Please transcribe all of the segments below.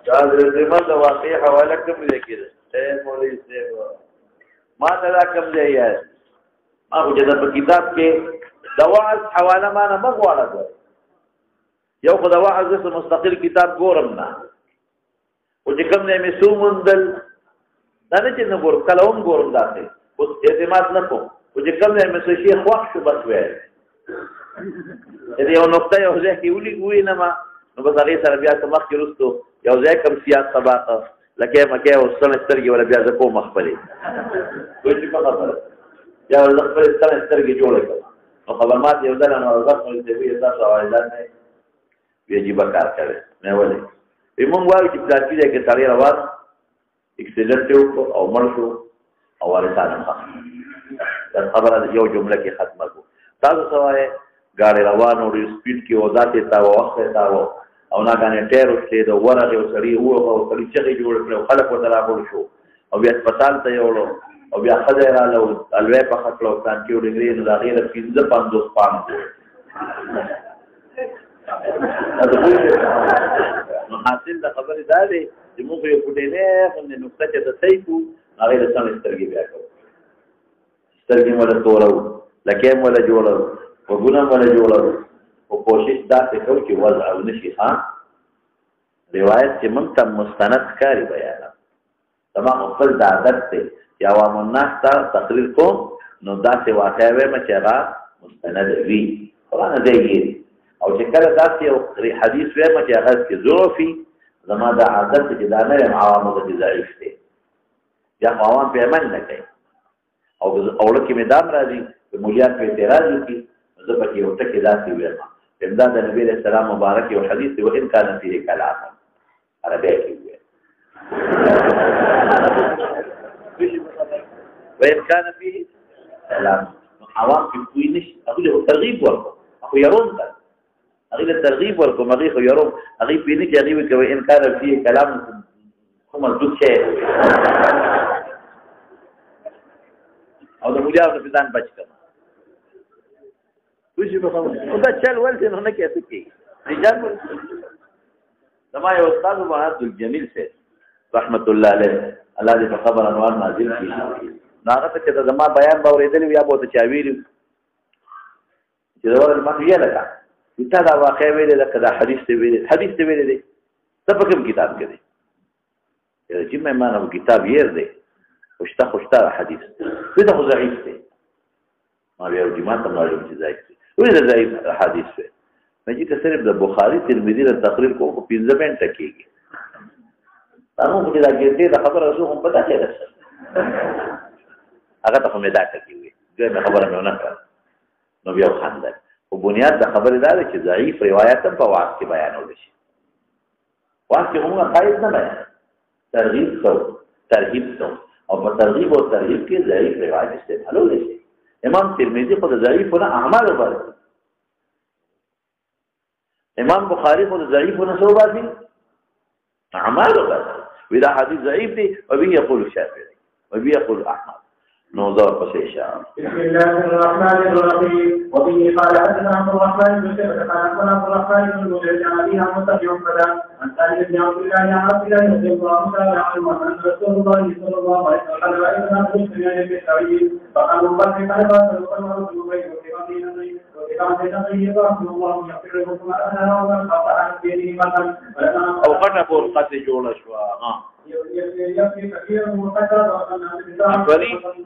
دا د زمد واقع حواله کوم دی کېده مولوی صاحب ما ته دا کوم دی یاد ما خو چې په کتاب کې د وعظ حواله ما نه مغواړه یو خو د وعظ مستقل کتاب ګورم نه او چې کوم دی مې څو موندل دا نه چې نه ګورم کله هم ګورم داسې اوس اعتماد نه کوم او چې کوم دی مې څه شي خوښ شو بس وایي دې یو نقطه یو ځای کې وینم نو بس هغې سره بیا څه مخکې وروستو یو ځای کوم سیاست طباقه لکه مکې او ستنې سترګې ولا بیا زه کوم خپلې وایي چې په خبره بیا زه خپلې ستنې سترګې جوړې کړم نو خبر ماته یو ځل نو وخت مې دې وی تاسو عوایدان نه بیا عجیب کار کوي مې ولې موږ وایو چې پلاستیک کې سړی روان اکسیډنټ وکړو او مړ شو او وارثان هم دا خبره یو جمله کې ختمه کو تاسو سوای ګاډي روان او سپیډ کې او ذاتي تا وخت تا او نه غانې ټیر وشته د ورغه او سړی او سړی چې جوړ کړو خلک ورته راغول شو او بیا هسپتال ته یوړو او بیا خدای را له الوی په خپل ځان کې ورګري نو دا غیر 15 پام نو حاصل د خبرې دا دی چې موږ یو پټې نه باندې نقطه چې د صحیح کو هغه د سم سترګې بیا کوو سترګې ولا تورو لکه ولا جوړو وګونه ولا جوړو او کوشش دا کوي چې وضع او نشي خان روایت چې موږ ته مستند کاری بیان تمام خپل د عادت ته چې عوام الناس ته تقریر کوم نو دا څه واقع وي چې هغه مستند وي قرآن دی او چې کله داسې یو حدیث وایم چې هغه کې ضعفي زما د عادت چې دا نه یم عوامو ته ضعیف دی یا عوام په عمل نه کوي او اورکه مې دام راځي چې مولیان په اعتراض وکړي زه پکې یو ټکی داسې وایم امداد نبی علیہ السلام مبارک یو حدیث دی وان کان فيه کلام عربی کې وي وان کان فيه کلام عوام کې کوئی نشي هغه ترغیب ورکړي خو يرون هغه ترغیب ورکوم هغه خو یارو هغه پینې کې هغه کوي انکار فيه کلام کوم څه چې او د مولیا په ځان بچ کړه وشي په کوم او دا چل ولته نه کېته کې رجال زما یو استاد محمد الجمیل سے رحمت الله علیه الله دې په خبر انوار نازل کړي ناغه ته چې زما بیان به ورېدل یا به ته چا ویل چې دا ورته ما یې لګا دا دا واقع ویلې ده کدا حدیث ته ویلې ده ته په کوم کتاب کې دی چې مې ما نو کتاب یې دی خوشتا حدیث دا خو ضعیف دی ما بیا جماعت ته معلوم چې ضعیف دی وې دا ضعیف حدیث دی مې چې صرف د بخاری ترمذی د تقریر کو 15 منټه کېږي تاسو په دې کې دا خبره اوسه هم پتا چي ده هغه ته مې دا کوي دا خبره مې نه کړه نو بیا خاندل او بنیاد د خبرې دا چې ضعیف روایت هم په واقع کې بیانول شي واقع هم قائد نه بیان ترغیب تو او په ترغیب او ترهیب کې ضعیف روایت استعمالول شي امام ترمذی خو د ضعیفونه اعمال وبره امام بخاری خو د ضعیفونه څه وباسي اعمال وبره ودا حدیث ضعیف دی او به یقول الشافعي وبه يقول احمد نوضع قصيشا بسم الله الرحمن الرحيم وبه قال حدثنا عبد الرحمن بن شيبة قال حدثنا عبد الرحمن بن مجاهد عن أبيه عن مصطفى عقبة عن سالم بن عبد الله عن عبد الله رضي الله تعالى عنه أن رسول الله صلى الله عليه وسلم قال رأينا في الدنيا بالتعيين فقالوا بل قال فسلطنه في البيت وكان تقيه رحمه الله يغفر لكم أهلها ومن خطأ عن دينه مثلا او قد فرقت جوړه شو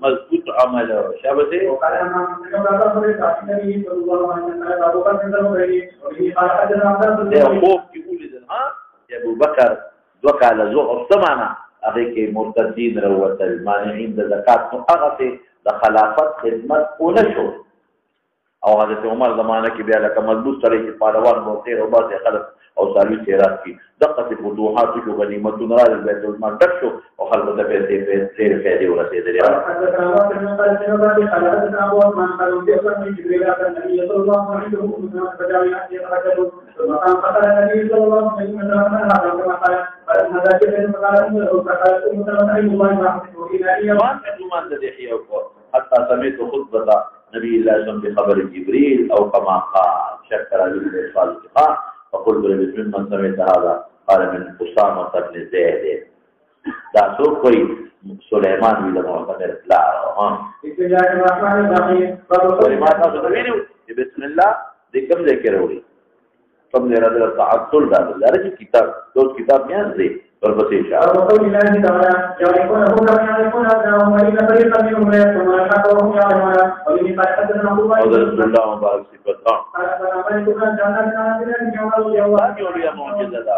مضبوط عمل شابه خوف کې ولیدل ها ابو بکر دوکاله زو استمانه هغه کې مرتدین وروتل مانعين د زکات نو هغه د خلافت خدمت ونشو او حضرت عمر زمانه کې بیا لکه مضبوط سره چې پهلوان ورته او بعض خلک او سالي تیرات کی دغه فتوحات شو غنیمتونه را بیت المال ډک شو او خلکو ته پیسې ډېر فائدې ورسېدلې حتى سمعت خطبة نبي الله صلى الله عليه وسلم بخبر جبريل او كما قال شكر عليه الإرسال فقلت لبسم من سمعت هذا قال من اسامه بن زيد دا څوک کوي سليمان وی له معتمر لا بسم الله الرحمن الرحيم سليمان تاسو ته ویلو بسم الله دې کوم ځای کې وروړي کوم ځای راځي تعطل دا لري کتاب دوه کتاب نه دی ورپسې اشاره وقول الله تعالى يعرفون هم كما يعرفون أبناءهم وإن فريقا منهم لا يكتمون الحق وهم يعلمون وبه قد حدثنا عبد الله رسول الله مبارك صفته يا معجزة دا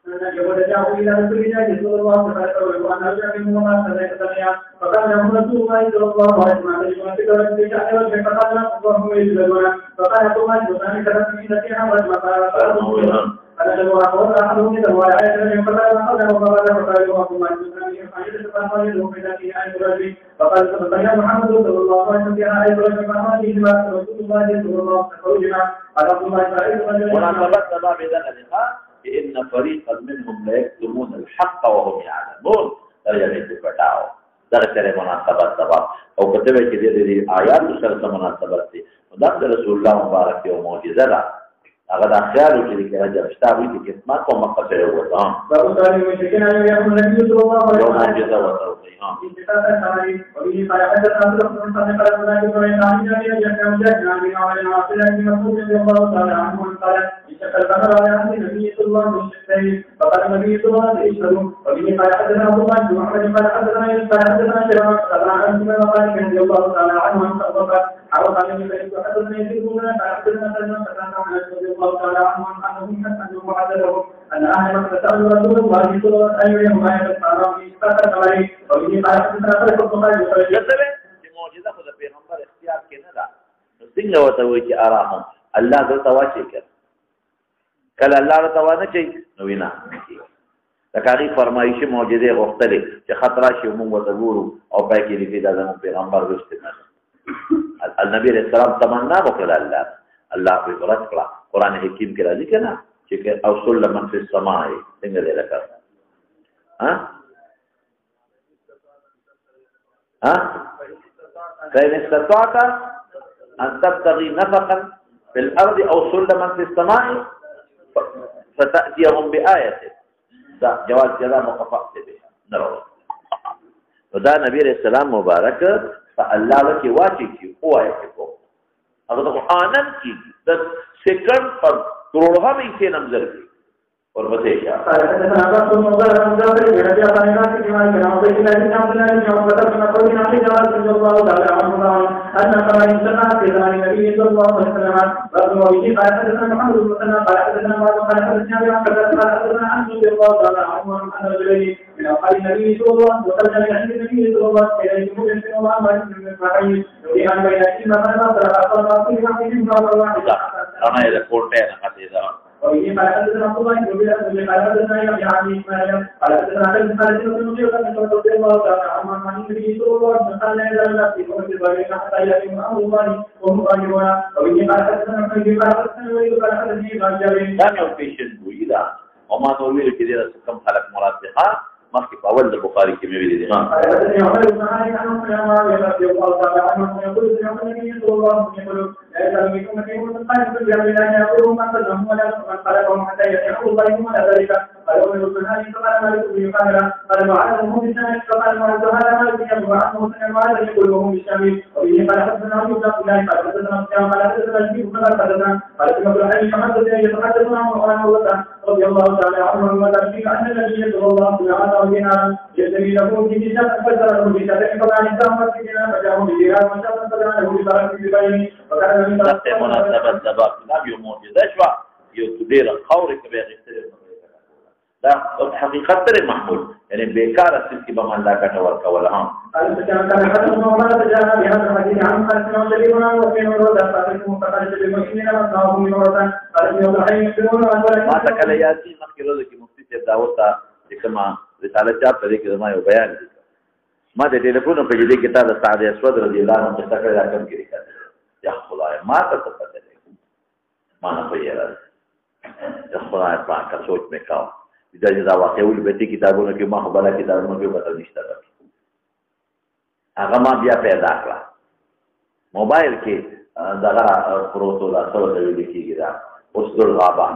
رجعوا إلى رسول الله صلى الله عليه وسلم وأن أرجع منه وما سمعت فقال لهم رسول الله صلى الله عليه وسلم فقال لهم اللهم يجلدون فقال ثم يجلدون كرسمي نسيحا وجمع فنجل وأخوض أحدهم إذا هو الآية الذي فقال ما قدم وقال فقال وقال فقال فقال محمد صلى الله عليه وسلم فيها آية رجل فقال رسول الله صلى الله عليه وسلم قال الله تعالى مناسبة باب ذلك إن فريقا منهم لا يكتمون الحق وهم يعلمون ترجمة فتاو درسه مناسبت سبب او کتبه چې د آیات سره مناسبت دي دا رسول الله مبارک یو معجزه ده هغه د خیال چې د راځي شتابي د خدمت او مقصد وته باب قال المشركين ان يكون النبي صلى الله عليه وسلم معجزه وته فقال النبي صلى الله عليه وسلم وبه قال حدثنا عبد الله بن محمد قال حدثنا قال حدثنا شيخ قال عن مالك رضي الله تعالى عنه عن عرض عن النبي حدثنا يزيد بن حدثنا سلمان رضي الله تعالى عنه انه حدثهم ان اهل مكه سالوا رسول الله صلى الله عليه وسلم ما يفعلون في استقر عليه وبه قال حدثنا فريق البخاري جذبه دي معجزه خو د پیغمبر اختیار کې نه ده څنګه وته وی چې آرام الله د تواچې کړ کله الله تعالی نه چي نو وینا تکاری فرمایشي معجزه غوښتلې چې خطر شي موږ وګورو او پای کې دې د پیغمبر رښتې النبي عليه السلام تمنا وکړه الله په قرآن کړه قران حکیم کې راځي کنه چې او سلمن فی السماء څنګه دې لکه فإن استطعت أن تبتغي نفقا في الأرض أو سلما في السماء فتأتيهم بآية دا جواز كذا مقفعت بها نروح ودا نبي عليه السلام مبارك فالله لك واجهك هو يحبه أقول آنن کی دس سیکنڈ پر کروڑها میں اسے نمزر کی اور بسیشا انا الى کوٹے نہ حدیثا وإن قال حدثنا عبد الله بن عبد قال حدثنا يحيى عن إسماعيل قال حدثنا عبد الله بن مسعود رضي الله تعالى عنه عن النبي صلى الله عليه وسلم قال لا يزال الناس في قوم الظالمين حتى يأتي أمر الله وهم ظالمون وإن قال حدثنا ابن قال حدثنا وليد قال حدثني عن جابر كان يوم في شيء بويدا وما تقول كده كم خلق مراتها ما في أول البخاري كم يبي قال حدثني عمر بن علي عن سليمان رضي الله تعالى عنه يقول سمعت النبي صلى الله عليه وسلم يقول لا يزال منكم كثير من قال لا يأكلهم من قدمهم ولا من خلقهم حتى يأتي الله ولا ذلك قال عمر بن علي فقال مالك بن قال معاذ بن هشام فقال معاذ هذا مالك بن عنه وسلم معاذ يقول وهم بالشام وبه قال حدثنا عبد الله قال حدثنا سفيان قال حدثنا شريك قال حدثنا قال ابن علي محمد يتحدث عن رضي الله تعالى عنه وذلك ان النبي صلى الله عليه وسلم يجري له في كتاب فسره بكتاب فقال انسان مسكنا فجاءه بجيران وشاف فقال له ببارك ببينه وكان من مناسبة سبب نبي معجزة شوى يتدير قولك بغير دا حقیقت تر محمول یعنی بیکار اصل کی بمان لا کټ ورکا ولا هم قال كان حدث محمد تجانا بهذا الحديث عن قال شريفنا وكان ورد فاتكم فقال بالمؤمنين الله من ورد قال يوم الحين يكون ما تکلیاتی مخکرو کی مفتی سے دعوت کما رساله چاپ دې کې ما یو بیان ما د ټلیفون په دې کې تا د سعد اسود رضی الله عنه څخه راکم کړی یا خدای ما ته پته ده ما نه پیرا د خدای پاک سوچ مې کاو دا واقع ول به دې کتابونو کې ما خبره کتابونو کې پته نشته هغه ما بیا پیدا کړه موبایل کې دغه پروتو دا څو ډول کېږي دا اوس دل غابا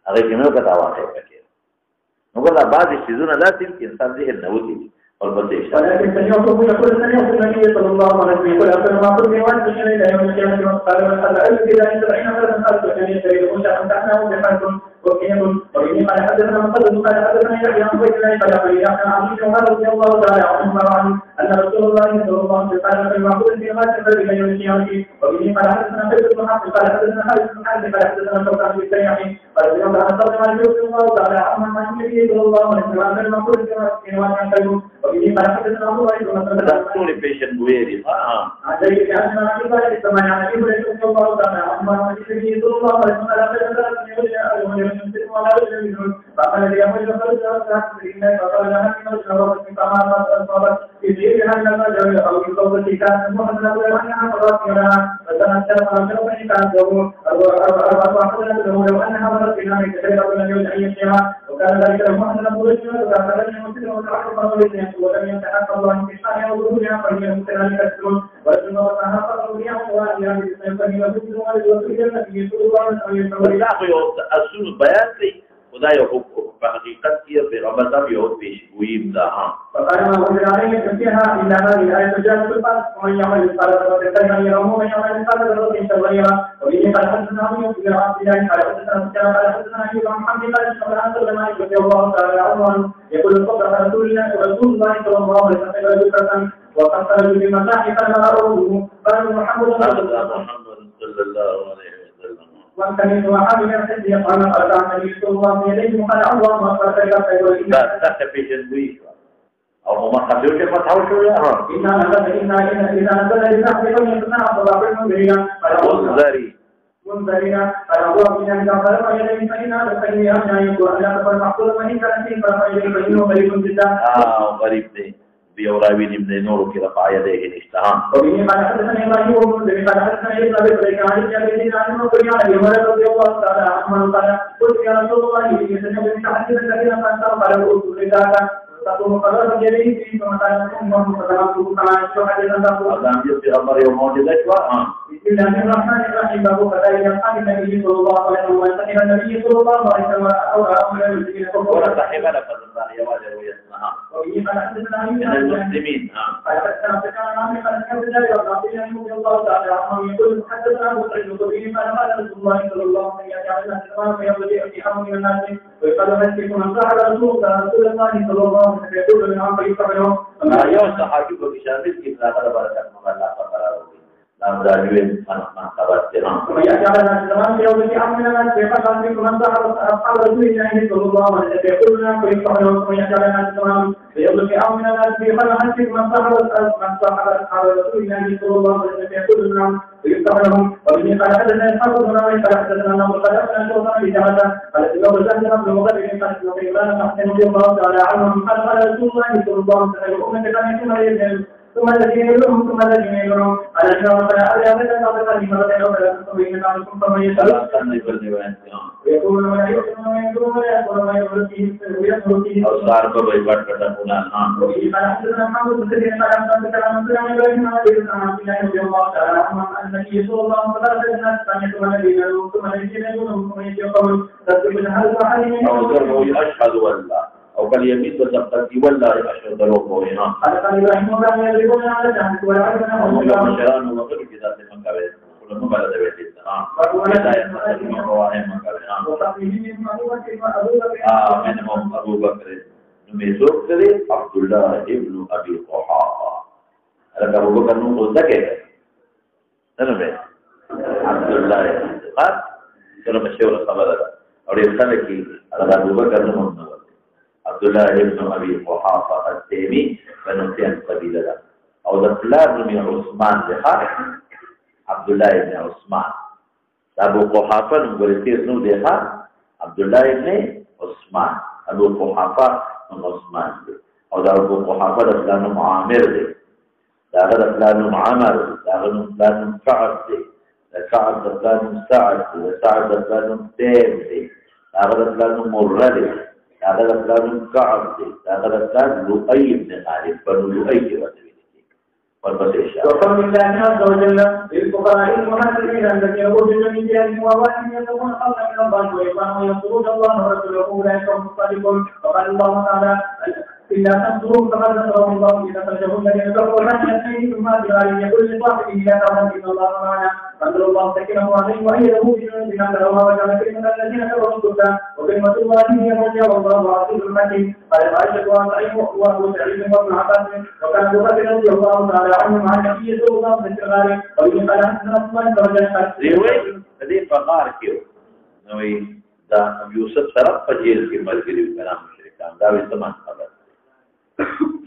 هغه کې نو کتا واقع کې نقول لا بعض الشيزون لا تمكن إنسان ذهن نودي والبطيش. ولكن سنيوكم يقول سنيوكم النبي صلى الله عليه وسلم يقول أكثر ما قلت وأنت شيء إلى يوم القيامة قال من قال ألف إذا أنت رأينا فلن خلق جميع سبيل وشاء أن تحناه بحركم وكيم وإني قال حدثنا مقدم قال حدثنا يحيى عن بيت الله قال أبي يحيى عن عبد الله رضي الله تعالى عنه أن رسول الله صلى الله عليه وسلم قال فيما قلت في غاية إلى يوم القيامة وإني قال حدثنا خالد بن حرب قال حدثنا خالد بن حرب قال حدثنا شوكان بن سيحي قال بن عمر عن صدق عن رسول الله تعالى عنه عن النبي صلى الله عليه وسلم أن فيما قلت في غاية كلمه وإني قال حدثنا أبو بكر بن مسعود تقول بيشن بويري عليه كأن النبي صلى الله عليه وسلم رسول الله تعالى عنه عن النبي صلى الله عليه وسلم قال فقال لي أبو بكر فقال لها من الشراب كما أصابت في جيبها لما جاء أو في صوبة كان محمد وأنها مرت لها فتنسى فأشرف كان له أربعة لو أنها مرت لها كثيرا ولم يجد أن يشيها وكان ذلك محمد مرسلا وكان ذلك مسلم وتعرف مرسلا ولم يتحقق الله انتشارها وظهورها فهي مسلم كثير ورسول الله فقط بها وأنها بسم فهي مسلم ورسول النبي صلى الله عليه وسلم ولا أصول بيان وده يحب بحقيقة في رمضان يهود بيشبويم ده فقال ما أنزل عليه فيها إلا هذه الآية تجاهل الفرد ومن يعمل مثقال ذرة خيرا يره ومن يعمل مثقال ذرة شرا يره وبه قال حدثنا أبي بن عبد الله قال حدثنا سفيان قال حدثنا أيوب عن محمد قال حدثنا أنس بن مالك رضي الله تعالى عنه يقول صدق رسول الله صلى الله عليه وسلم وقد خرجوا بمساحه فلما رأوه قالوا محمد صلى الله عليه وسلم وكان وحامل الحديث قال أرجع النبي صلى الله عليه وسلم قال اللهم أكبر لا تخفي جنبي أو ما خفيوش ما تحوشوا يا إن إذا نزل لنحن فليصنع صلاة المنذرين منذرين قال الله من أن يغفر إليه فإن هذا فإني أمنع يقول أن لا تقل محصول وإن كان فيه فرق إليه فإنه غريب جدا غريب ده بيوراوي من نور كده فعيده نشتهان وبه قال حدثنا إبراهيم ومسلم قال حدثنا ابن أبي بكر عن جابر عن مسلم عن أبي هريرة رضي الله تعالى عنه قال قلت يا رسول الله إني سمعت حديثا الذين قال قلت لذاك تقوم قرار جليه في مكان أمه فسلامته كما يشوف حديثا تقول أدام جزء أمر يوم موجودة بسم الله الرحمن الرحيم باب فتاة يلقى النبي صلى الله عليه وسلم ويلتقي النبي صلى الله عليه وسلم أو أمر المسلمين ولا صاحب لك الله يواجه ويسمعها وبه قال حدثنا من المسلمين قال حدثنا عن عبد الله رضي الله تعالى عنه يقول حدثنا أبو سعيد الخدري قال قال رسول الله صلى الله عليه وسلم يجعلنا السماء ويبدأ في حمل الناس ويقال مسكم من صاحب رسول الله صلى الله عليه وسلم يقول من عمر يقبله يوم صحابي بشامل كيف لا ترى بركة مغلا فقرار لا مدارين أنا خبرتنا ويجعلنا السماء ويبدأ حمل الناس ويقال مسكم من صاحب رسول الله صلى الله عليه وسلم يقول من عمر يقبله ويجعلنا السماء ويبدأ حمل الناس ويقال مسكم من صاحب رسول الله صلى الله عليه وسلم يقول من عمر ويستغربهم وبه قال حدثنا إسحاق بن راوي قال حدثنا نضر قال حدثنا شعبة بجهة قال سبب الزهد بن مغرب قال سبب إبراهيم حسن رضي الله تعالى عنهم قال قال رسول الله صلى الله عليه وسلم أمة كان يكون ثم الذين يلوم ثم الذين يلوم على شرف فلا أبدا أبدا أبدا لمرة أخرى ثم عنكم فمن يسأل ويقول ولا يؤمن ويقول ولا يقول ولا يقول فيه أوصار ببيبات كتابنا وبه قال حدثنا محمد بن سيدنا قال حدثنا كلام سلام إبراهيم عليه السلام رضي الله تعالى عنه أن النبي صلى الله عليه وسلم الناس كان يقول الذين يلوم ثم الذين يلوم ثم يقول تذكر هذا الحديث أو أشهد والله أو قال يمين بسبتي ولا أشهد له قوينا هذا كان إبراهيم وكان يضربون على جهنم ولا عرفنا الله شران وغير كذا من قبل كل ما بلد بيت من أبو بكر نميسوك كذي عبد الله ابن أبي قحافة هذا أبو بكر نقول ذكر نعم عبد الله قال كانوا مشهور الصلاة أو يسألك على أبو بكر نقول عبد الله ابن أبي قحافة التيمي فنسيان قبيلة أو ذكر من عثمان ذخر عبد الله ابن عثمان أبو قحافة نقول نو ذخر عبد الله ابن عثمان أبو قحافة من عثمان أو أبو قحافة دفلان عامر دفلان عمر دفلان كعب كعب دفلان سعد سعد دفلان تيم دفلان مرد دفلان كعب دفلان لؤي بن خالد بن لؤي وقال الله عز وجل للفقراء المهاجرين الذين أخرجوا من ديارهم وأموالهم يبتغون فضلا من الأنبال وإخوانه ينصرون الله ورسوله أولئك هم الصادقون وقال الله تعالى إلا تنصروا فقد نصره الله إذا أخرجه الذين كفروا ثاني اثنين ثم أدبر يقول لصاحبه لا تحزن إن الله معنا فأنزل الله سكينه عليه وأيده بجنود لم تروها وجعل كلمة الذين كفروا السفلى وكلمة الله هي العليا والله عزيز حكيم قال عائشة وسعيد وأبو سعيد وابن عباس وكان أبو بكر رضي الله تعالى عنه مع النبي صلى الله عليه وسلم وإن قال حسن عثمان درجة دې فقار کې نو دا یوسف سره په جیل کې ملګری کلام مشرکان دا وي سمان خبر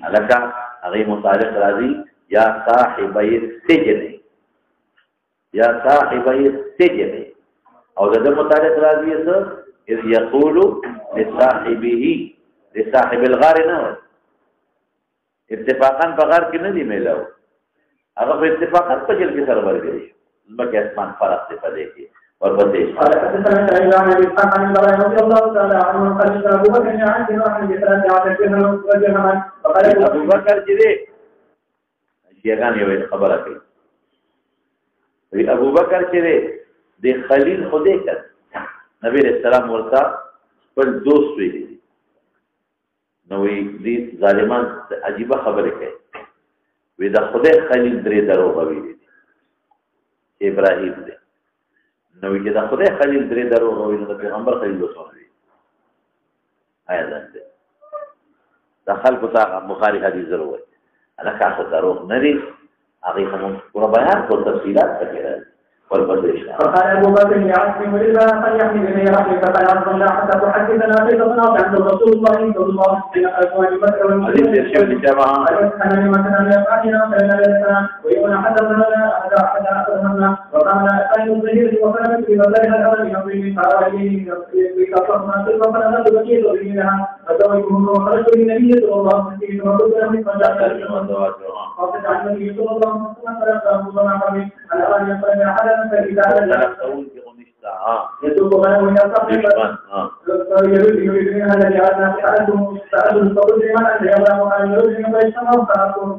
الکا هغه متعلق راځي یا صاحبي السجن یا صاحبي السجن او دا متعلق راځي څه اذ يقول لصاحبه لصاحب الغار نه اتفاقا بغار کې نه دی ملو هغه په اتفاقا په جیل کې سره ورګي مکه اسمان فرق دی پدې کې اور بده قال حدثنا سعيد عن ابي اسحاق عن البراء رضي الله تعالى عنه قال ابو بكر عن جناح بثلاث عدد وجهما وقال ابو بکر چې دی شیعان یو خبره کوي وی ابو بکر چې دی د خلیل خوده کړ نبی رسول الله ورته پر دوست ویلي نو وی دې ظالمان عجیب خبره کوي وی دا خوده خلیل درې دروغ ویلي ابراهیم دی نو چې دا خدای خلیل درې دروغ ویل د پیغمبر خلیل وسونه دي آیا ده دا خلکو ته بخاری حدیث ضروري انا کا دروغ نه دي هغه هم پورا بیان کو تفصیلات کړي فقال ابو بكر يعصم لله فليحمد اليه رحمك فلا تصلى حتى تحدثنا كيف صنعت عند رسول الله صلى الله عليه وسلم ويقول حدثنا وقال خير الظهير وفلت في مظاهر الامر يضرب فاواليه بكفرنا ثم فلنت بكيت منها فزوجهم وخرجت للنبي صلى الله عليه وسلم وقلت له فجاءت وقد عن النبي صلى الله عليه وسلم فلقاه صنع على ان يقرن احدا يتوب غنم يصطفي يريد منها الذي عرضنا في عدم فقلت لمن أنت يا الله وقال يريد من بيشتما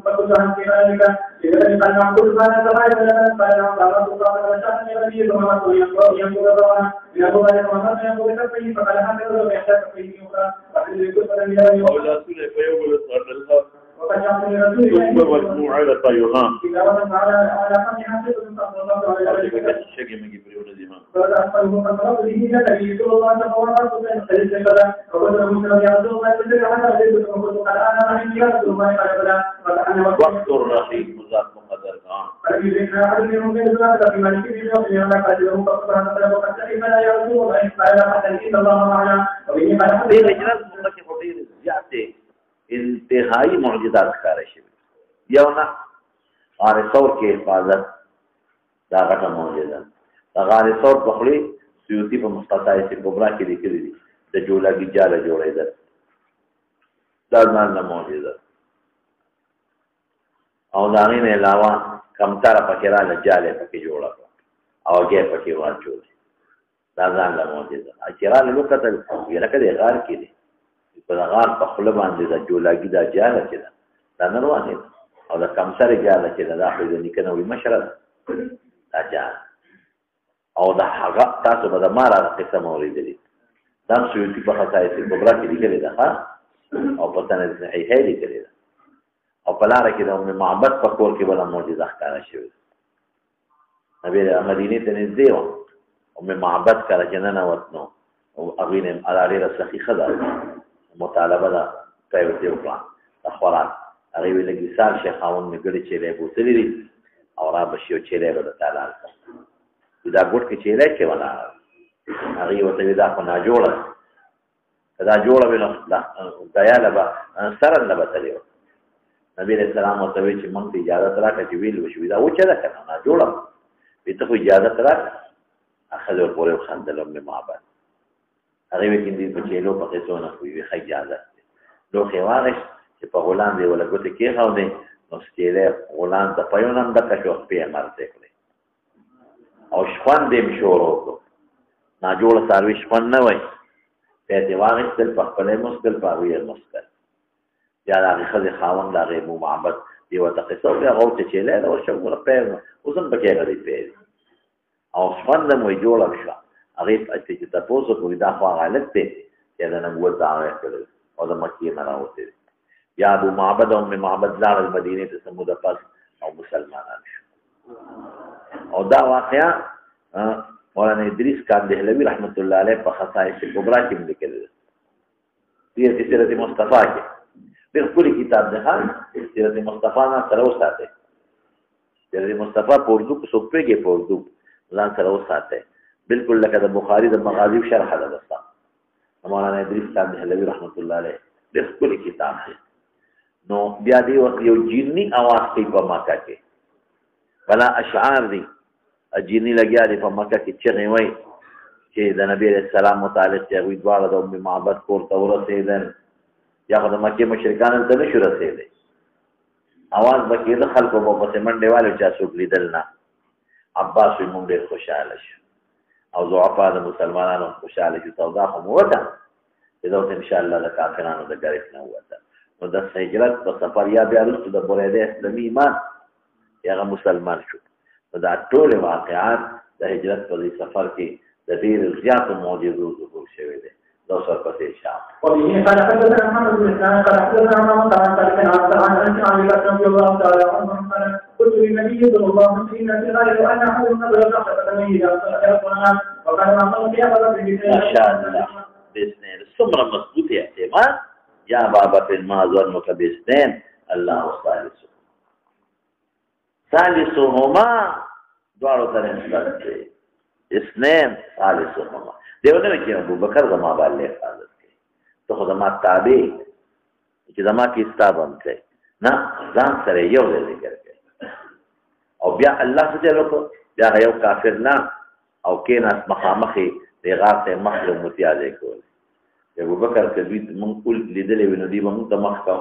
فقلت عن كذلك إذا قال نعقل ما نتبعي فلنا قال نعم قال رسول الله وشأن يغني ثم نقول ينظر ضوانا يقول ذلك ومن يقول كفيه فقال حمد الله ويحتاج كفيه أخرى فقل يكون فلن يرى أولا سنة فيوم الصلاة وقد جاءت لرسول الله مجموعة لطيران إذا وزن على خمس حسد صلى الله عليه وسلم الشيء من جبريل الإمام فأخبره فقرأت به النبي صلى الله عليه وسلم فليس كذا وقلت له مسلم يا رسول الله فليس كذا فليس وقلت قال أنا رحيم يا رسول الله قال كذا فأنا وقت الرحيم مزاد مقدر فإذا أحد منهم من ذلك في مالك بن يوم يوم قال له فقال هذا وقد سئم يا رسول الله قال حتى إن الله معنا وبه قال حتى هجرت مکه په ډیر زیاتې انتهایی معجزات ښکاره شوي یو نه غار ثور کې حفاظت دا غټه معجزه دا غار ثور په خولي سیوطي په مختصای سي کبرا کې لیکلي دي د جولاګي جاله جوړېدل دا نه معجزه او دا نه علاوه کمتره پکې راځي جاله پکې جوړه او هغه پکې واچول دا ځان له معجزه اچراله لوکته یلکه د غار کې دي په غار په خپل باندې د جولاګي د جاله چې دا نروانه او د کمتره جاله چې دا خو د نکنه وي مشره دا جاله او دا هغه تاسو به د مارا قسم اوریدلی دا سویتی په خاطر چې کبرا کې لیکل ده او په تنه صحیح لیکل ده او په لار کې د معبد په کور کې بل معجزه ښکارا شوی نبی مدینه ته نږدې و او معبد کړه چې نه وتنو او اغینه علاوه رسخي خدا مطالبه ده په یو پلان اخبارات هغه ویلګي سال شیخاون می ګړي چې له بوتلې دي او را بشیو چې له تعالی دا ګوټ کې چې له کې ولا هغه وته دا خو نه جوړه دا جوړه ویل دا یا له سره نه بتلیو نبی رسول الله ته وی چې مونږ اجازه راکړه چې ویل وشو دا و چې دا کنه نه جوړه به ته اجازه راکړه اخذ ور پورې خندلم می معبد هغه وی کیندې په چېلو په څونه کوي خی اجازه لو خوانش چې په غولان دی ولا ګوت کې خاو دی نو سکیله غولان د پيونم د کښو په مرته کړی او شپان دې مشورو نه جوړ سروي شپان نه وای په دې واغستل په خپل مستل په وی مستل یا هغه خزه خاوند هغه مو معبد دی وته قصو بیا غو چې له او شو ور په اوسم پکې غړي په او شپان د مو جوړ شو هغه چې تاسو په دا خوا غلط دي چې دا نبوت دعوه کړل او د مکې نه راوته یا ابو معبد او معبد لاړ مدینه ته سمود پاس او مسلمانان شو او دا واقعا مولانا ادریس کاندهلوی رحمت الله علیه په خصائص کبرا کې لیکل دي د سیرت مصطفی کې د خپل کتاب ده سیرت مصطفی نه سره وساته سیرت مصطفی په اردو کې سوپې کې په اردو ځان سره وساته بالکل لکه د بخاری د مغازی شرح ده بس مولانا ادریس کاندهلوی رحمت الله علیه د خپل کتاب دی نو بیا دی یو جینی आवाज کوي په مکه کې بلا اشعار دي اجینی لګیا دی په مکه کې چې وای چې د نبی رسول الله متعلق چې وی دواړه د ام معبد کور ته ورسېدل یا د مکه مشرکان ته نشو رسېدل आवाज بکې د خلکو په پسې منډه والو چا څوک لیدل نه عباس موږ ډېر خوشاله شو او ضعفا د مسلمانانو خوشاله شو سودا هم وته دا ان شاء الله د کافرانو د ګریف نه وته نو د هجرت په سفر یا بیا وروسته د بوریده اسلامي ایمان هغه مسلمان شو دا ټول واقعات د هجرت په سفر کې د ډېر زیات معجزو ظهور شوی دی دا سر پسې شام وبه قال حدثنا محمد بن اسلام قال حدثنا محمد قال حدثنا عن علي رضي الله تعالى عنه قال قلت للنبي صلى الله عليه وسلم في غير ان احد النبي رفع تمييز وقال ما قال يا رب ما شاء الله باثنين ثم مضبوط اعتماد يا بابا في الماضي باثنين الله ثالثهما دوارو ترين سلطه اثنين ثالثهما دیو نه چې ابو بکر زما باندې حفاظت کوي ته خو زما تابع چې زما کې استابم کوي نه ځان سره یو ذکر کوي او بیا الله څه وکړو بیا یو کافر نه او کیناس مخامخي د غار ته مخلو متیازه کول ابو بکر کبي مونږ کول لیدلې ونو دی مونږ ته مخ کا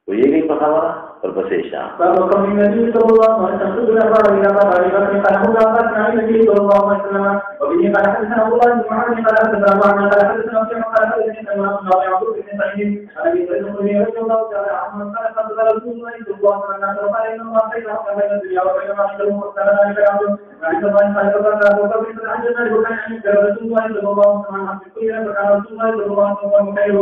ویږي په خبره پر پسې شام فقال النبي صلى الله عليه وسلم الى بعض قال الله تعالى النبي صلى الله عليه وسلم وبه قال حدثنا ابو الله بن محمد قال حدثنا معن قال حدثنا وكيع قال حدثنا الله يعقوب بن سعيد عن ابي سعيد الخدري رضي الله تعالى عنه قال قال رسول الله صلى الله عليه وسلم قال ان الله بينهم وبين الدنيا وبين ما عنده وكان ذلك يعبد وعند الله قال فقال وقبل فعجلنا لبكان رسول الله صلى الله عليه وسلم عن كل فكان رسول الله صلى الله عليه وسلم خير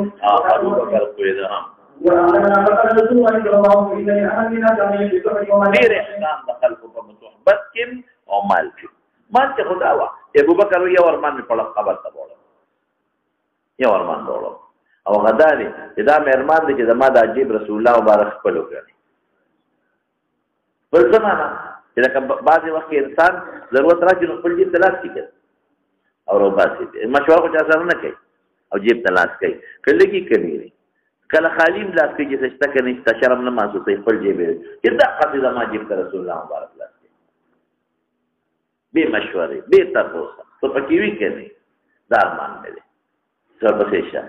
ابو بکر کوئی ده وأنا فقد رسول الله صلى الله عليه وسلم أهلنا جميع بكفر وما ډېر احسان د خلکو په صحبت کې او مال کې مال ته خدا وا ابو بکر یو ورمان په خبر ته وړو یو ورمان وړو او غداري دا مهرمان دي چې زما د عجیب رسول الله مبارک خپل وکړي بل زمانہ چې دا بعضي وخت انسان ضرورت راځي نو خپل جیب تلاش کوي او روباسي مشوره کو چا سره نه کوي او جیب تلاش کوي کله کې کوي کله خالیم لاس کې چې سجده کوي چې شرم نه محسوس کوي خپل جیب کې دا قصیده ما جیب رسول الله مبارک لاس کې به مشورې به تاسو ته پکې وی کوي دا مان مې سر پسې شه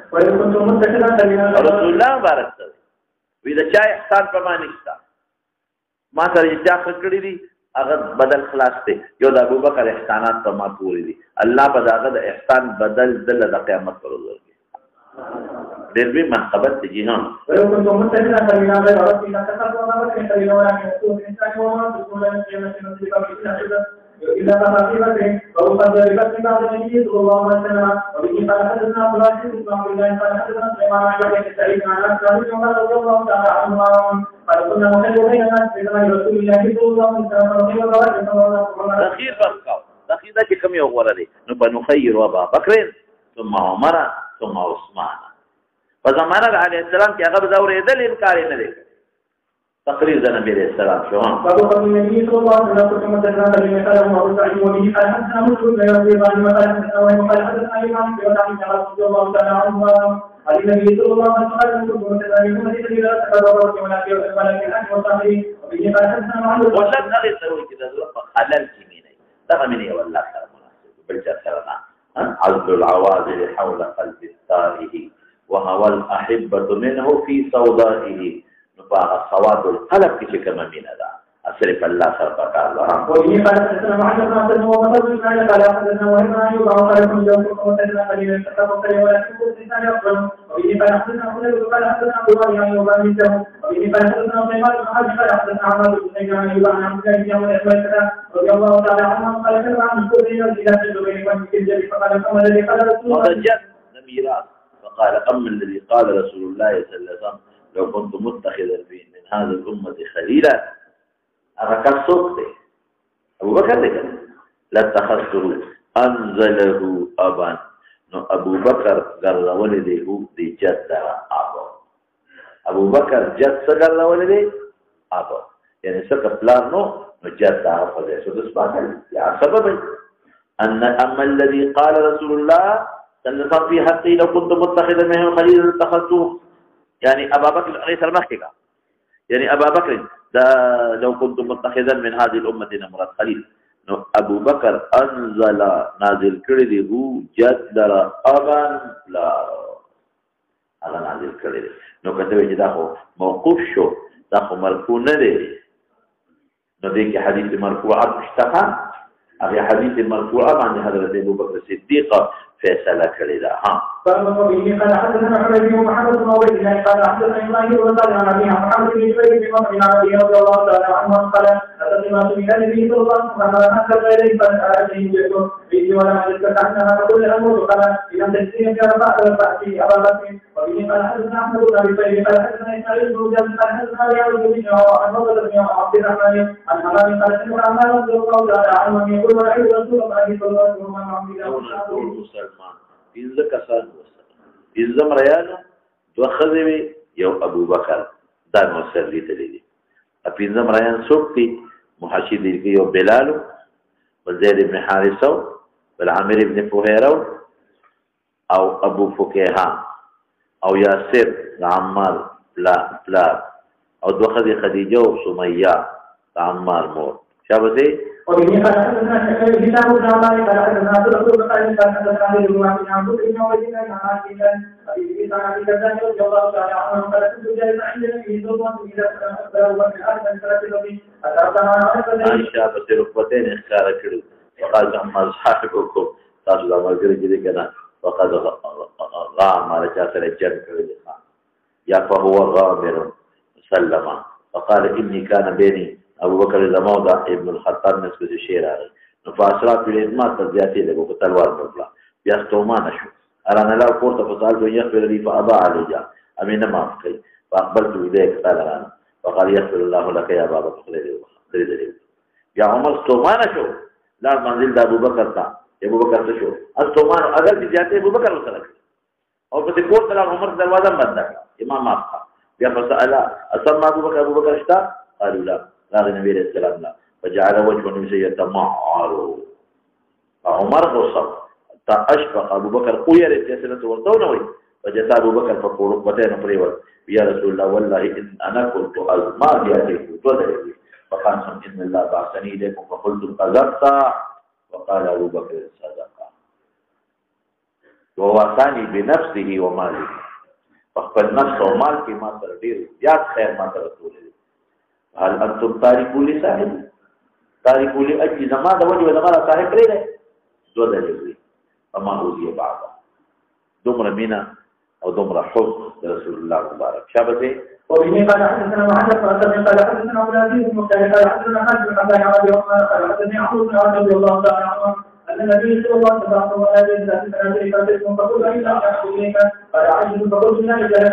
رسول الله مبارک ته وی دا چا احسان په معنی نشته ما سره چې چا کړی دي هغه بدل خلاص ته یو د ابوبکر احسانات په ما پوری دي الله په داغه د احسان بدل دل د قیامت پر ورځ ډېر به محبت دي نه ويكون متكئا فبنا غير ربي لا تخاف ولا تحزن فبنا ولا يكون الانسان وما تكون إلا فقيرة أو قد ضربت من بعض النبي صلى الله عليه وسلم وبه قال حدثنا عبد الله بن عبد الله قال حدثنا سليمان عن ابي سعيد عن انس رضي الله تعالى عنه قال كنا نحل بين الناس في زمن رسول الله صلى الله عليه وسلم تخير فرقه تخير ده كم يوم ورا دي نخير ابا بكر ثم عمر ثم عثمان فزمانه عليه السلام کې هغه دور یې د انکار نه دی تقریر د نبی عليه السلام شو فقال النبي صلى الله عليه وسلم كما تكلم بما قال ابو سعيد وبه قال حدثنا مسلم بن ابي بكر قال حدثنا وقال حدثنا امام بن رضي الله تعالى عنه قال النبي صلى الله عليه وسلم كما تكلم بما قال ولكن ان وصحبه وبه قال حدثنا محمد وشد هغه سره کې د حلال کې نه دا مني والله سره مناسب بل څه سره عزل العوازل حول قلب الطائه وهو الأحبة منه في سودائه نفاق سواد القلب کې کومه مینه ده صرف الله سبحانه الله. وبه قال حدثنا محمد بن عبد الله ومصعب بن اسماعيل قال حدثنا وهب بن ايوب قال كنت يوم وتدنا قليلا فتفق ولكن كنت انسان افضل. وبه قال حدثنا خليل قال حدثنا عبد الله بن ايوب عن مثله. وبه قال حدثنا سليمان بن حرب قال حدثنا عمرو بن زيد عن ايوب عن عبد الله بن عمر رضي الله تعالى عنه قال كتب عن كل الى الزبير بن الجد فقال كما الذي قال رسول الله ميراث فقال أما الذي قال رسول الله صلى الله عليه وسلم لو كنت متخذا من هذه الأمة خليلا أركض صوته أبو بكر ذكر لاتخذته أنزله أبا أبو بكر قال ولده دي جد أبو بكر جد قال ولده أبا يعني سكت لانه جد فليس تسبح يعني سبب أن أما الذي قال رسول الله صلى الله عليه وسلم في حقي لو كنت متخذا منه خليلا لاتخذته يعني أبا بكر عليه السلام حقيقة يعني أبا بكر لو كنت متخذا من هذه الأمة نمرة خليل أبو بكر أنزل نازل كرده جدر أبا لا هذا نازل كرده كتب جداه موقوف شو داخل مرفوع ندري نديك حديث مرفوع اشتهى أبي حديث مرفوع عن حضرت أبو بكر الصديق فيصل كرده فبه قال حدثنا محمد بن محمد بن عبيد الله قال حدثنا ابراهيم وقال عن ابي محمد بن جبير بن عمر عن ابي رضي الله تعالى عنه قال اتت ما من النبي صلى الله عليه وسلم حتى اليه فاتى به به ولا يذكر عنها فقل الامر قال اذا تجزي في بعد فاتي ابا بكر وبه قال حدثنا احمد بن ابي طيب قال حدثنا اسماعيل بن جابر قال حدثنا رياض بن عن فضل بن عبد الرحمن عن حمام قال سمع عمار رضي الله تعالى عنه يقول وعيد رسول الله صلى الله عليه وسلم إذا كسان إذا مريانا دوخذي يو أبو بكر دان وسرلي تلي أبي إذا مريان سوقي محشي ذيك يو بلال وزيد بن حارثة والعامر بن فهيرة أو أبو فكيهة أو ياسر عمار لا أو دوخذي خديجة وسمية عمار مور شابتي وبه قال حدثنا كتاب الجامع قال حدثنا رسول الله قال حدثنا علي بن عبد الله بن عبيد الله عن عائشة في سنة كذا رضي الله تعالى عنه قال كنت جالسا عند النبي صلى الله عليه وسلم إذا أبو بكر أحسن ثلاثة عائشة بسرقتين اختار كله وقال أما صاحبكم تاسو دا مرګري دې کنه فقد غام على جاسر الجن كله يا فهو غامر سلم فقال إني كان بيني أبو بكر الموضع ابن الخطاب نسبة الشير عليه نفاسرات في الإدمات تزياتي لك وكتلوار مطلع بيختوما نشو أرانا لا قرط فسألت يغفر لي فأضاع لي جاء أمين ما أفكي فأقبلت إليك قال أنا فقال يغفر الله لك يا بابا فقل يا عمر استوما نشو لا المنزل دا أبو بكر تا أبو بكر تشو استوما أگر تزياتي أبو بكر وسلك اور پس قرط لا عمر دروازة بندك إمام ما أفكا يا فسأل أسمى أبو بكر اشتا قالوا لا هذا النبي عليه السلام لا فجعل وجه النبي يتمعر عمر غصب أشفق أبو بكر قوية للجسنة والطونوي فجاء أبو بكر فقول ركبتين فريوة يا رسول الله والله إن أنا كنت أزمار يأتيكم تدري فقال إن الله بعثني إليكم فقلت قذبت وقال أبو بكر صدقا ووصاني بنفسه وماله فقال نفس ومال كما تردير يا خير ما ترسوله هل أنتم تاركوا لصاحب تاركوا لأجل زمان وجه زمان صاحب ليه دو دليل فما أوذي بعضا دمر منا أو دمر حب رسول الله مبارك شابته وبه قال حدثنا محمد بن قال حدثنا أبو العزيز بن مختار قال حدثنا خالد بن عبد الله قال حدثني عمرو بن عبد الله تعالى عنه أن النبي صلى الله عليه وسلم قال ذات الثلاثة فاتتهم فقلت إلا أحب إليك قال عائشة فقلت لا رجال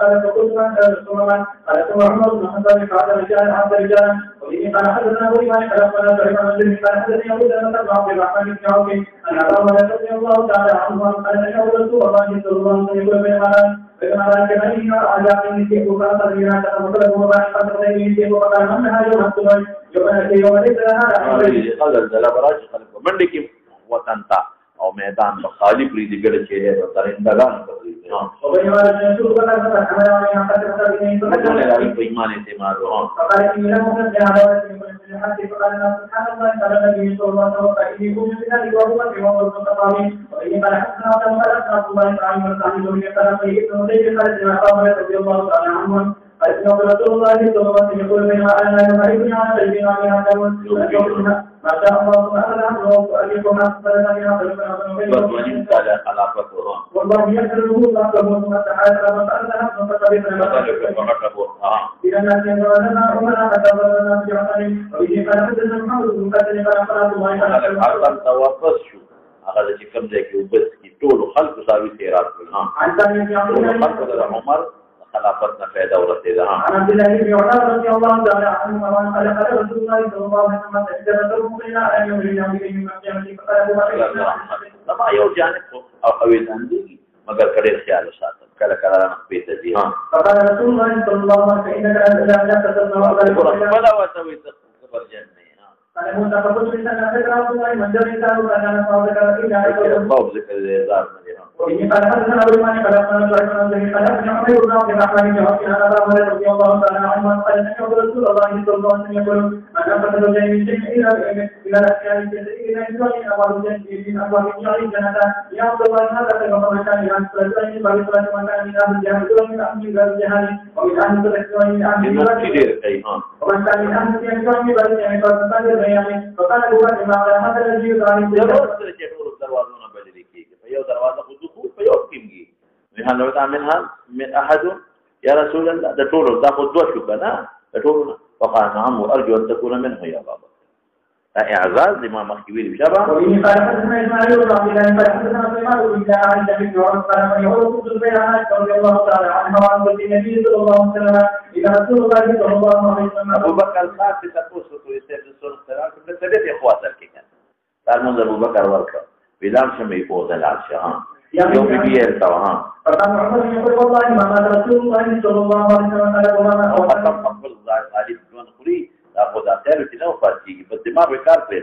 قال فقلت من كان رسول الله قال ثم عمر بن الخطاب قال رجال عبد رجالا وبه قال حدثنا أبو إيمان قال أخبرنا سعيد بن مسلم قال حدثني أبو ذر بن عبد الرحمن بن عوف أن أبا هريرة رضي الله تعالى عنه قال نشأ رسول الله صلى الله عليه وسلم بينما ذلك بني أعجاب يسيح فأخذ بنا تقبله وبعد فترة يسيح فقال أنها يوم السبت يوم ليس لها قال الزلابراج قال منډي کې وطن تا او میدان په خالی پری دي ګړ چې هي درندگان کوي او بينما رسول الله صلى الله عليه وسلم قال راوي په ایمان اعتماد او فقال إن لم يكن جاهل من حد فقال سبحان الله قال النبي صلى الله عليه وسلم يكون من ذلك وهو في موضوع التقامي وإن قال حدثنا عبد الله بن عبد الله بن عمرو بن عبد الله بن قال في ابن زيد قال سمع أبا هريرة رضي الله تعالى عنه أسمع رسول الله صلى الله عليه وسلم يقول بينما أنا نهيتني عن سيدنا علي ما شاء الله سبحانه وأليكم أحسن من والله يسره الله ثم تعالى وسألنا إذا الناس يقولون أمنا فتولنا في عمله وإذا كان حدثنا محمد بن كثير فلا الله على توقف شو هذا شيء كم ذاك وبس كتول خلق ساوي سيرات عن ثاني يقول خلق عمر خلافتنا في دورة إذا عن عبد الله بن عمر رضي الله تعالى عنه قال قال رسول الله صلى الله عليه وسلم تجدد إلى أن يولي به من القيامة فقال لما يوجعني أو أويل عندي مگر كده خيال ساتم كلا كلا نخبيت دي فقال رسول الله صلى الله عليه وسلم إنك لا تتصنع ولا وتوي خبر جنة قال موسى فقلت لسنا ذكر عبد الله من جل إنسانه فأنا ذكر إلا الله ذكر الإزار وإني قال حدثنا أبو الإيمان قال أخبرنا سعيد بن قال أخبرنا عمر بن عبد الرحمن بن عوف عن أبي هريرة رضي الله تعالى عنه قال سمعت رسول الله صلى الله عليه وسلم يقول من أنفق زوجين من شيء إلى الأشياء إلى إنسان أبواب الجنة من أبواب الجنة يا عبد الله هذا كما كان عن سلطان باب سلطان من كان من أهل الجهل ومن أهل الجهل ومن أهل السلطان من أهل الجهل ومن كان من أهل الجهل من باب الجهل فقال البيان فقال أبو بكر ما قال هذا الذي يدعى فيو دروازة الدخول فيوقفني منها من أحد يا رسول الله ده طول ده خد دوشك أنا ده طولنا فقال نعم وأرجو أن تكون منه يا بابا إعزاز لما مخبير بشبه وإني قال حدثنا إسماعيل بن عبد الله قال حدثنا سليمان بن عن النبي قال من يقول كنت البيعات رضي الله تعالى عنه وعن النبي صلى الله عليه وسلم إلى رسول الله صلى الله عليه وسلم أبو بكر الخاص تقص ويسير السنة السلام كنت تبدأ إخواتك كان قال منذ أبو بكر وركب بدام شمي فوز العرش يوم بيجي ها فقال عمر يقول والله ما قال رسول الله صلى الله عليه وسلم قال وما قبل علي بن خلي تاخذ اثار في نوفاتي بس ما بكار في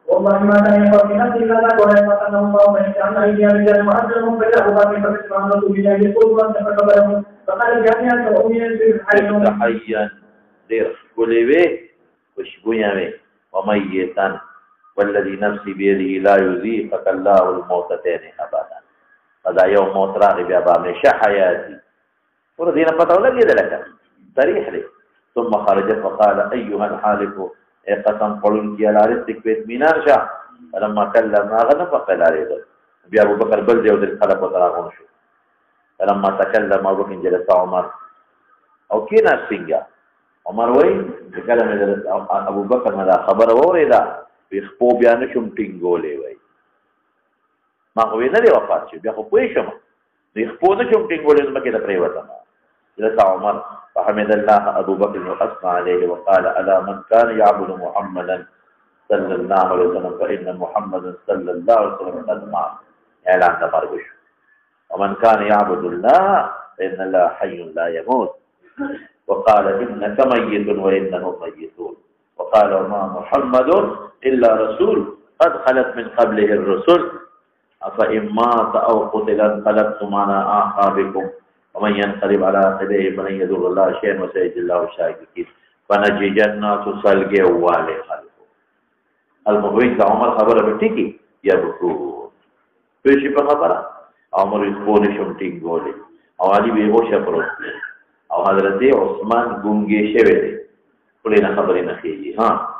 والله ما كان يقول في نفسه الا ذاك ولا يقول الله بين كان ايدي رجال مؤذن فجاء ابو بكر فسمع رسول الله يقول وانت فقبله فقال جميعا كأمية حيا غير كلبه وشبويا وميتا والذي نفسي بيده لا يذيقك الله الموتتين أبدا هذا يوم موت راغب يا بابا حياتي ورضينا فترة لقي لك تاريخ لي ثم خرج فقال أيها الحالف قسم قلنك يا لارستك بيت مينان شاء فلما كلم آغنا فقال عليه بي أبو بكر بلدي ودل خلق وتراغون شو فلما تكلم أبو بكر جلس عمر أو كينا سنجا عمر وين تكلم أبو بكر ماذا خبر ووردا بيخبو بيانه شم تنگولې وای ما خو نه دی وفات شي بیا خو پوي شم بيخبو نه شم تنگولې نو مکه د پرې وته جلس عمر فحمد الله ابو بكر واثنى عليه وقال الا من كان يعبد محمدا صلى الله عليه وسلم فان محمدا صلى الله عليه وسلم قد مات اعلان تبارك ومن كان يعبد الله فان الله حي لا يموت وقال انك ميت وانهم ميتون وقال وما محمد إلا رسول قد خلت من قبله الرسل أفإن مات أو قتل انقلبتم على أعقابكم ومن ينقلب على عقبيه فلن يضر الله شيئا وسيجزي الله الشاكرين فنجي جنات سلقي والي خلفه المبين عمر خبر بتيكي يبكون فيش بخبر عمر يخبون شمتين قولي أو علي بيغوش أفرد أو حضرت عثمان گونگي شوه كلنا خبرنا خيجي ها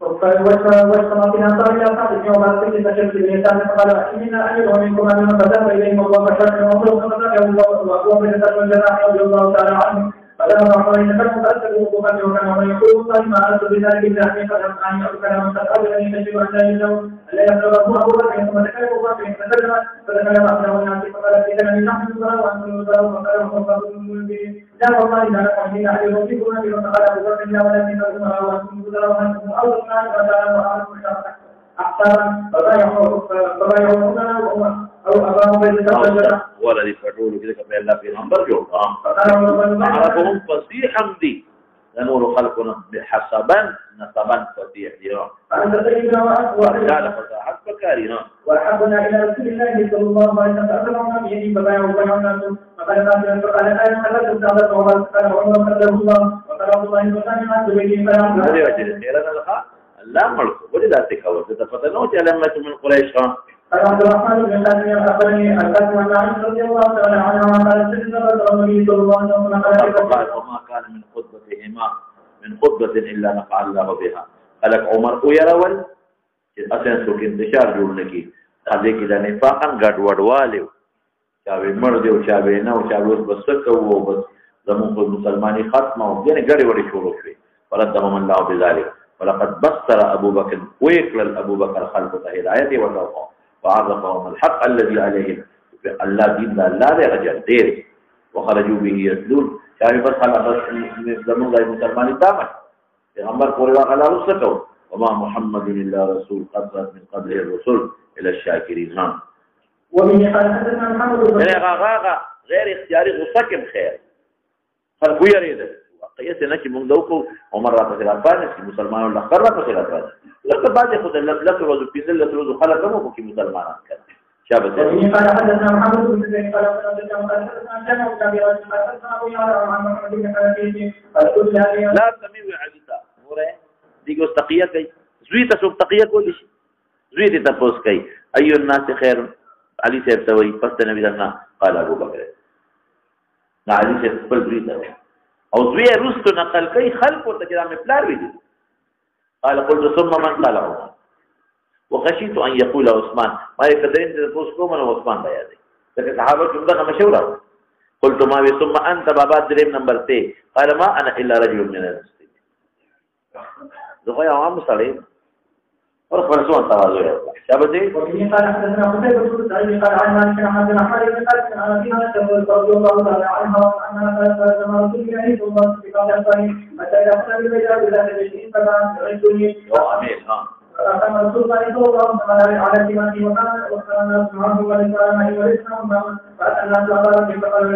واجتمع في الأنصار إلى أصحاب يوم القيامة تشرك بالإنسان فقال إننا أجد منكم أن نتذكر إليهم الله بشر ومخلوق فقال الله من الشر والجناح رضي الله تعالى عنه فلما رأوا إن كانوا فأسألوا وقال وكان ومن يقول والله ما أردت بذلك إلا أن يقدم أن يأكل من قد أبدا يتجب أن لا يجب ألا يبلغه أبو بكر ثم تكلم أبو بكر فتكلم فتكلم أبناء الناس فقال إذا من نحن الصلاة وأنتم الصلاة فقال وقال لا والله لا نقوم بنا أن يوفقنا بما قال أبو بكر لا ولكن الأمراء وأنتم الصلاة وأنتم أول الناس وأنتم وأنتم أحسن فبايعونا أو أباهم بيتكلم ولا يفعلوا كذا كما الله في نمبر جو عرفهم فصيحا دي نور خلقنا بحسبا نسبا فصيح دي فأنت سيدنا وقال فصاحت فكارنا وحبنا إلى رسول الله صلى الله عليه وسلم فأسلمنا بيدي فبايعونا فقال الآن خلقت سعادة وقال قدره الله وقال الله وسلم عن بيدي فلا لا ملك ولذا تكور تتفتنوش ألمة من قريش قال عبد الرحمن بن قاسم أخبرني القاسم عن عائشة رضي الله تعالى عنها قالت سيدنا النبي صلى الله عليه وسلم قال وما كان من خطبتهما من خطبة إلا نفع الله بها. قالك عمر ويرول أسان سوك انتشار جوړنکی خدای کې د نفاقن ګډوډواله چاوي مړ دی او چاوي نه او چاوي بس کوو بس زموږ مسلمانۍ ختمه او دغه ګډې وړې شروع شوې فردهم الله بذلك ولقد بصر أبو بكر ويكل أبو بكر خلق هدايته وتوفاه وعرفهم الحق الذي عليهم الله دين الله لا رجل دير وخرجوا به يسلون شاوي بس خلق زموږ مسلمانۍ تامه پیغمبر پورې واغلا وسکو وما محمد الا رسول قد من قبله الرسل الى الشاكرين. ها ومن قال حدثنا محمد بن غاغا غير اختياري غسكم خير خلق يريد قياس نشي من ذوقه ومره تخلافان مسلمان ولا خرط تخلافان لقد بعد خد لا تروز في ذله تروز خلقهم في مسلمان كان شابه. ومن قال حدثنا محمد بن زيد قال حدثنا جمع كبير حدثنا ابو يعلى عن محمد بن حنفي لا تميل عبيدا موره دیگو تقیه کوي زوی ته څوک تقیه کولی شي زوی ته تاسو کوي ايو الناس خير علي صاحب ته وایي پس نبی دنا قال ابو بکر نا علي صاحب خپل زوی ته او زوی رستو نقل کوي خلق ورته چې د پلار وی دي قال قلت ثم من قال عمر وخشيت ان يقول عثمان ما يقدرين تاسو کوم نو عثمان بیا دي ځکه صحابه څنګه مشوره قلت ما ثم انت بابا دریم نمبر ته قال ما انا الا رجل من الناس زخويا عام صليب ورخ برسول تواضع شابتي ومن قال حدثنا قتيبة بن سعيد قال عن مالك بن عبد الرحمن بن قاسم عن أبيها رضي الله تعالى عنها أنها قالت لما رسول الله صلى الله عليه وسلم متى يقتل بالرجال إلى الجيش فكان يعدني كما رسول الله صلى الله عليه وسلم على كلمته وكان معه والإسلام والإسلام فأتى الناس على فقالوا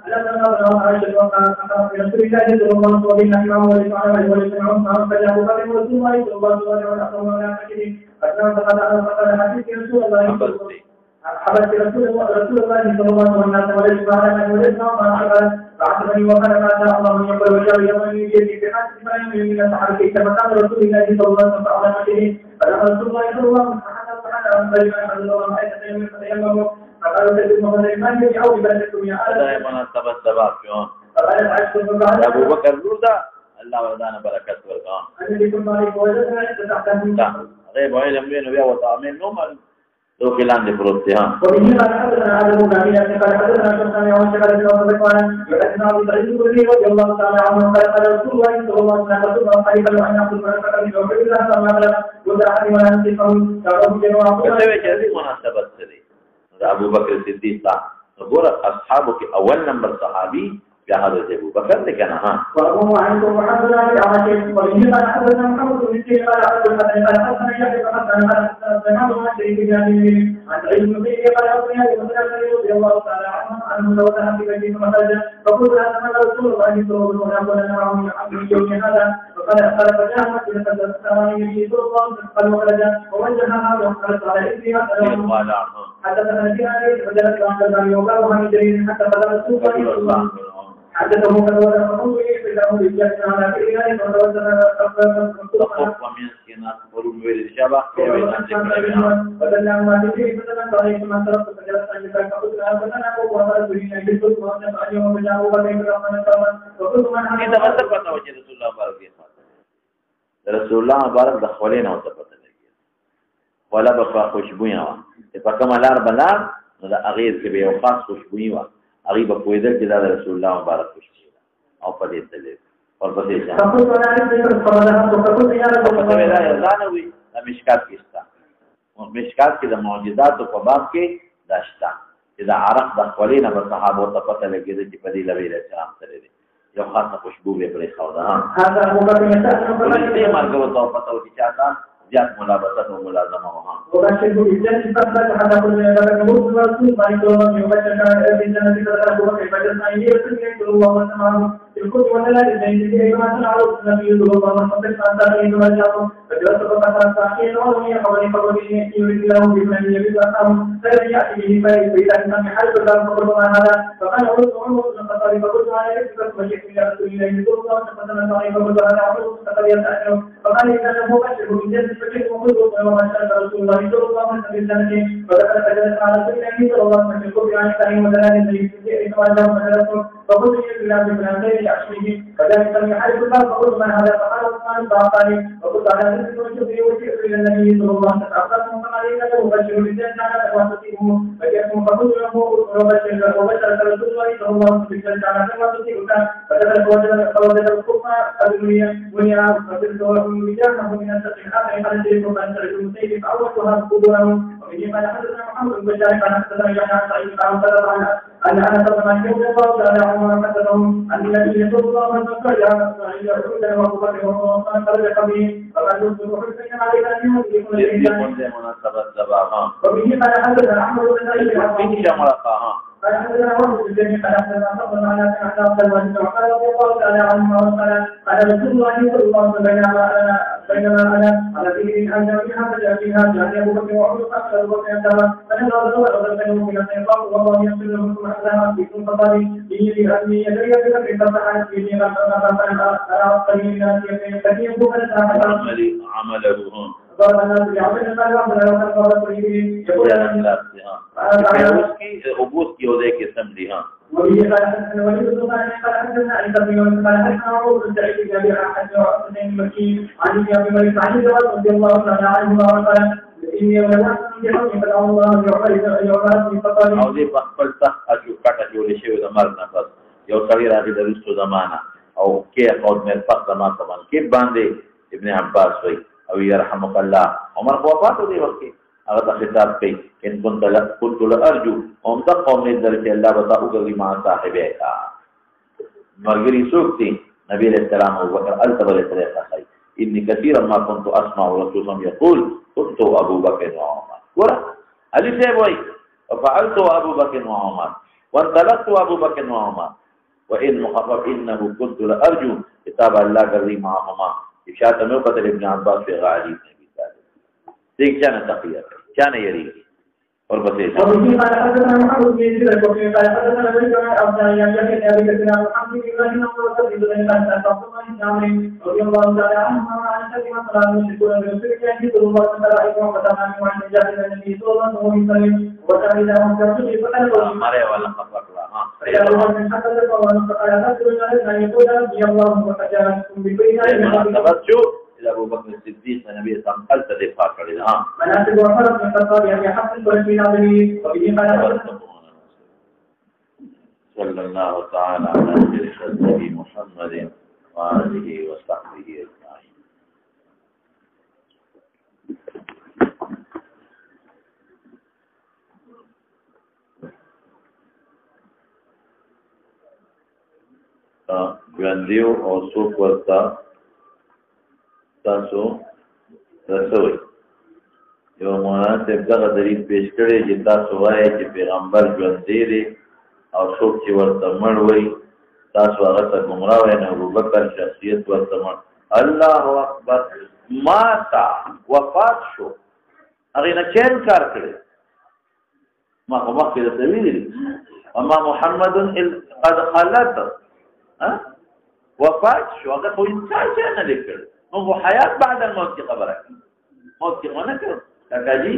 لا تنظروا عائشة وكان رسول الله صلى الله عليه وسلم إمام والإسلام فجاءوا بكر رسول الله صلى الله عليه وسلم فكان فقد حديث رسول الله حبت رسول الله صلى الله عليه وسلم والإسلام فعصبني وقال ما شاء الله يقول وجاء يوم يجي في حد من التحرك كما كان رسول الله صلى الله عليه وسلم على مكانه فلما رسول الله صلى الله عليه وسلم سبحانه وتعالى الله عز وجل فقال سيدنا محمد يجي او بلدكم يا اهل دائما تبسبا كيون فقال عائشة ابو بكر نوردا الله ودانا بركات ورقان ان لكم مالك وجدنا تحتاجون غيب علم بين ويا وطامين نوم دو كلام دي بروتها ومن قال حدثنا عبد المؤمن قال حدثنا سفيان عن شباب بن عثمان يحدثنا ابو سعيد الخدري رضي الله تعالى عنه قال رسول الله صلى الله عليه وسلم قال ان يقول من يوم الله تعالى وذا ولا نسيكم تعرفوا جماعه كيف مناسبه دي ابو بكر الصديق نقول اصحابك اول نمبر صحابي يا حضرت ابو بكر كان ها وابو معين ومحمد بن عاشر ومن قال حدثنا محمد بن سيرين قال حدثنا يحيى بن حسن قال محمد بن سيرين عن سعيد بن سيرين قال حدثنا رضي الله تعالى عنه وذهب في بيته فخرج فقلت هذا رسول الله صلى الله عليه وسلم معه عبد يوم هذا فقال فجاء مسجد فجاء النبي صلى الله عليه وسلم قال وخرج ووجه هذا وقال على اسمه حدثنا جابر فجلس عند الباب وقال وعن جرير حتى بلغ رسول الله صلى الله عليه وسلم حدثه فلولا فقلت إليه فإنه بالجنة على كل فلولا فقط ومسكنا ورم ويل الشبه فدلنا ما تجري فدلنا عليه ما تركت فجلس عند الباب فقلت فدلنا وقال به أن يجلس وأن أجمع وجاءه وبين الرحمن الرحمن وقلت من حدث إذا ما ثبت وجه رسول الله مبارك رسول الله مبارك دخولين وثبت ولا بقى خوشبويا فكما لار بلار هذا أغير كبير وخاص خوشبويا غریب په دې کې دا رسول الله مبارک خوشي او په دې تلې او په دې ځای فقلت انا عندي فقلت يا رسول الله لا ځانوي د مشکات کې ستا او مشکات کې د معجزات په باب کې داشتا چې دا عرق د خپلینه په صحابه ته پته لګیږي چې په دې لوي له سلام سره دي یو خاصه خوشبو به پرې خو ده هذا هو باب دې مرګ ته پته و چې چاته زیات ملابسات او ملازمه وها وبشر بالجنة فقد حتى كل ذلك مرسل رسول الله صلى الله عليه وسلم يبشر بالجنة فقد هو كيف جزاء يرسل الله وسلم الكل ولا لديه ما تنعرض النبي صلى الله عليه وسلم أن تنعرض رجاءهم فجلس فقط صاحين وهم حوالي قبله يريد لهم بمن يريد أخاهم فلم يأتي به فإذا كان حلف الله فقلت ما هذا فقال عمر عمر بن الخطاب فقلت ما يكتب وجئت إلى رسول الله صلى الله عليه وسلم فقلت أنا عمر فقد يسأله فقال إذا لم أبشر من جنة فكيف وقلت وما شاء رسول الله صلى الله عليه وسلم سنتين فذكر فجلس على رسول الله صلى الله عليه وسلم عن كريم ودلال الذي فقلت إلى عبد الغني أشهده فذلك لم يحرك الله فقلت من هذا فقال عثمان فأعطاني وقلت على ذلك وجهي وجئت إلى النبي صلى الله عليه وسلم أخبرته فقال إنك مبشر بالجنة على واسطته فجاءكم فقلت له وبشر رسول الله صلى الله عليه وسلم بالجنة على واسطتك فوجد الكفر الدنيا فقلت له بجانه من التقيان قال سيدكم أن ترجو المسيد فأولتها قدرهم ومن قال حدثنا محمد بن بشار قال حدثنا يحيى عن سعيد قال صدق أن أنس بن مالك رضي الله تعالى عنه حدثهم أن النبي صلى الله عليه وسلم خرج على إسماعيل وحسن وأبو بكر وعثمان خرج قبله فقال يوسف وحسن عليك أن يكون مناسبة دباغان وبه قال حدثنا أحمد بن سعيد فيه شمرقها قال حدثنا وهب بن جميع قال حدثنا صبر على سمعنا عبد الوالد وقال رضي الله تعالى عنه قال رسول الله صلى الله عليه وسلم بينما أنا على ذكر أن جميعها فجاء جاء أبو بكر وعمر فأخذ أبو بكر يتبع فنظر الرسول بينهم من الشيطان والله يغفر لهم ثم أحسنها في كل خطاب به بأني يدري بكر ففتحت في دين أرى الطريق من الناس فكي يبقى عمله هون ضرب الناس بعمل ما يعمل وكان ضرب الطريق يقول أبوسكي وذيك سمدي ها وبه قال حدثنا وليد بن قال حدثنا عيسى بن يونس قال حدثنا عمرو بن سعيد بن ابي حدثنا المكي عن ابي مالك عن رضي الله تعالى عنه قال اني ولدت من يوم فدعا الله يعمر في فقال او دې خپل تخ اجو کټه جوړې شوی د مرګ نه پس یو سړی راځي د رسو زمانہ او کې قوم مرفق زمان طبعا کې باندې ابن عباس وی او يرحمك الله عمر وفات دی وخت هغه خطاب کوي ان كنت لارجو هم د قوم درته الله بتا وګړي ما صاحبې کا مرګري سوکتي نبی علیہ السلام ابو بکر التبل الثلاثه اني كثيرا ما كنت اسمع رسول الله يقول كنت ابو بكر وعمر ورا علي سيبوي وفعلت ابو بكر وعمر وانطلقت ابو بكر وعمر وان مخفف انه كنت لارجو كتاب الله قري معهما اشاره نوبه ابن عباس في غالي النبي صلى الله عليه وسلم دیکھ جانا تقیہ كان يريد اور بسيط وبه قال حدثنا محمد بن سيرك وبه قال حدثنا وليد بن عبد الله يحيى ابي بكر محمد بن ابراهيم وصديق بن قال عبد الله بن عمرو رضي الله تعالى عنهما عن سيدنا صلى المشركون برسول الله صلى الله عليه وسلم وفتحنا وعن جابر النبي صلى الله عليه وسلم وتعالى رسول الله ہمارے والا خبر ہاں يا الله من حدث الله فقال رسول الله يقول يا الله وتجاوزكم بكل ابو بكر الصديق النبي صلى الله عليه وسلم دفاع کړی ها مناسب وفرق من خطاب يعني حسن ورسول الله وبه قال صلى الله تعالى على خير خلقه محمد وآله وصحبه أجمعين. ژوندیو او څوک ورته تاسو رسوي یو مناسب دغه دلیل پیش کړی چې تاسو وایي چې پیغمبر ژوندی دی او څوک چې ورته مړ وایي تاسو هغه ته ګمراه وایي نه ابوبکر شخصیت ورته مړ الله اکبر ماتا وفات شو هغې نه چا انکار کړی ما خو مخکې درته ویلي وما محمد قد خلت وفات شو هغه خو انسان چا نه دی کړی نو حیات بعد الموت کی خبره موت کی ونه کړ کاکا جی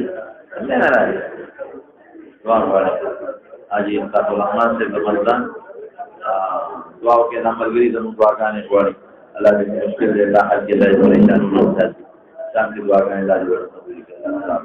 څنګه نه راځي دوام وړه اجي تاسو رحمان سے رمضان دعا کې د ملګری زموږ دعاګانې غواړي الله دې مشکل دې الله حل کې دې پریشان نه وي ځان دې دعاګانې لاري ورته کوي الله